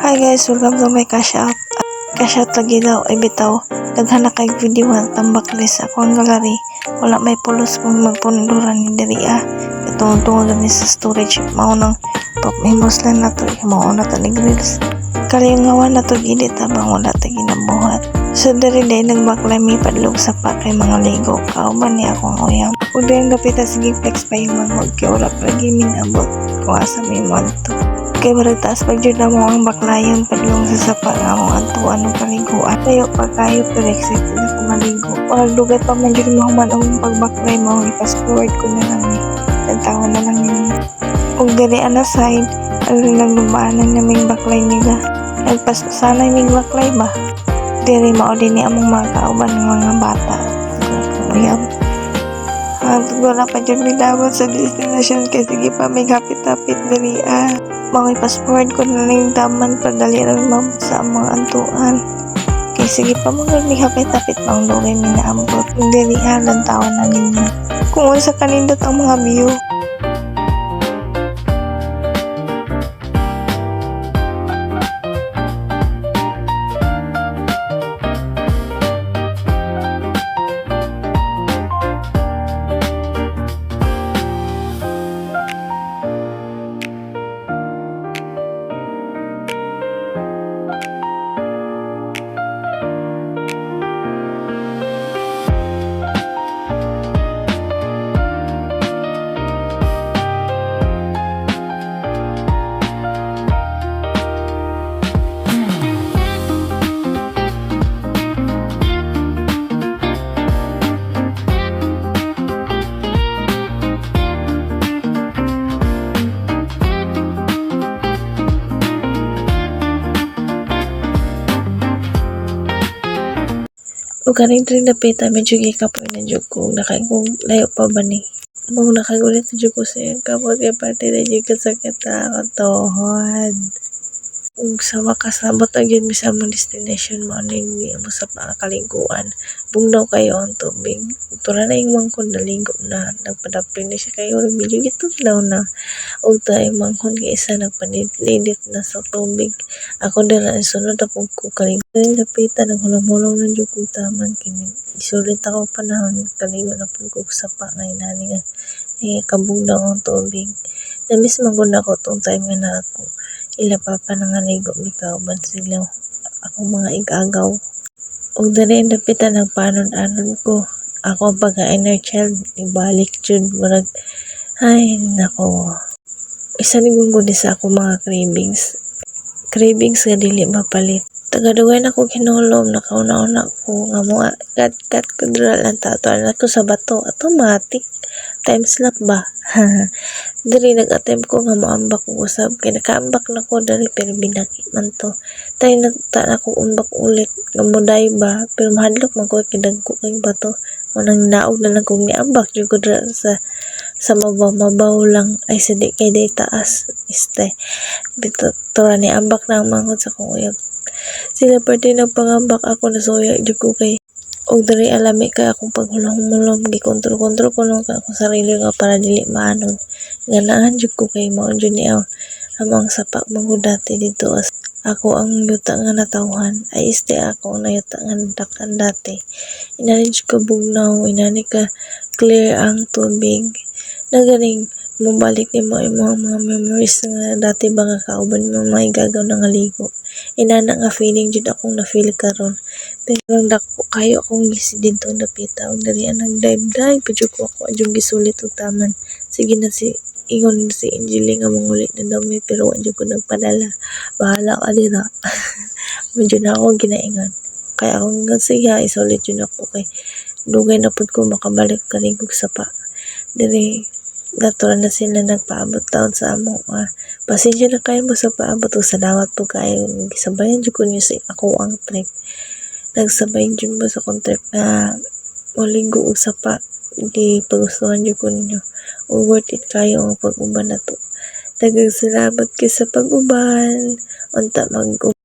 Hi guys, welcome to my cash out. Cash out lagi daw ay bitaw. Daghan na kay video tambak list ako ang gallery. Wala may pulos kung magpunduran ni diri Katungod ni sa storage mao nang top himos lang na to mao na to ni grills. Kalingawan na to gidit habang wala ta ginabuhat. So diri day nagbaklay mi padlog sa pa kay mga ligo. Kauban ni ako ang uyang. Ug ang gapita sige flex pa yung manghod kay wala pa minabot kung asa may monto. Kay baritaas pag dyan na mo ang baklayan padlong sa sapa nga mo antuan ng paliguan. Kayo pagkayo pero excited na kumaligo. Walang dugay pa man dyan mahuman ang pagbaklay mo. I-fast forward ko na lang eh. Tagtawa na lang yun. Kung diri ana side, ang naglubaanan na may baklay nila. Nagpas sana may baklay ba? Diri mao din ni among mga kauban ng mga bata. Uyab. Wala pa dyan midawat sa destination kay sige pa may hapit-hapit diri Mga fast forward ko na lang daman padali rin mabot sa mga antuan. Kay sige pa mga may hapit-hapit pang lugay minaambot. Diri lantawan na ninyo. Kung unsa kanindot ang mga view. O kaning train dapita medyo gikapoy na jud ko nakay kung layo pa ba ni mo nakagulit jud ko sa iyang kapot kay parte na jud kasakit ako tuhod ug sa wakas abot na gyud mi sa among destination mo ning mo sa pakaliguan bugnaw kayo ang tubig tura na yung mangkon naligo na nagpadapli na siya kayo medyo gitudlaw na ug tayo mangkon kay isa nagpanidlit na sa tubig ako dala sunod ako ko kaligo dapitan naghulong-hulong na jud ko taman kini isulit ako panahon kaligo na pud ko sa pa ngay nani nga kabugnaw ang tubig namiss man gud ako tong time nga na ako ila papa nangaligo mi kauban sila akong mga igagaw ug dali dapitan nagpanon-anon ko ako ang pagka-inner child ibalik jud murag ay nako isa ni gunggo sa ako mga cravings nga dili mapalit tagadugay na ko kinulom nakauna-una ko nga mga kat kudral ang tato anak ko sa bato automatic time slap ba diri nag-attempt ko nga moambak ko usab kay nakaambak na ko diri pero binaki man to tay nagta na ko umbak ulit nga moday ba pero mahadlok man ko kay dagko kay bato manang naog na lang kong niambak jud ko sa mabaw lang ay sidi kay day taas bito tura ni ambak na ang manghod sa kong uyab sila parte ng pangambak ako na soya jud ko kay og diri alami kay akong paghulong-hulong gikontrol ko nung akong sarili nga para dili maanon ganahan jud ko kay mao jud ni amang sapa manggod dati dito as ako ang yuta nga natawhan ay ako na yuta nga nadakan dati inani jud ka bugnaw inani ka clear ang tubig naganing mabalik ni mo imong mga memories nga dati ba nga kauban mo may gagaw na nga ligo inana nga feeling jud akong na feel karon pero dako kayo akong gisidento napita og dali nagdive pud ko ako adjung gisulit og taman sige na si ingon si Angeline nga mangulit na daw mi pero wa jud ko nagpadala bahala ka dira medyo na ako ginaingon kaya akong siya isulit jud ako kay dugay na pud ko makabalik kaligog sa pa diri natural na sila nagpaabot taon sa amo pasensya na kayo mo sa paabot o salamat po kayo gisabayan jud ko niyo sa ako ang trip nagsabayan jud mo sa kong trip na maligo og sapa di pagustuhan jud ko ninyo o worth it kayo ang pag-uban na to daghang salamat kay sa pag-uban unta mag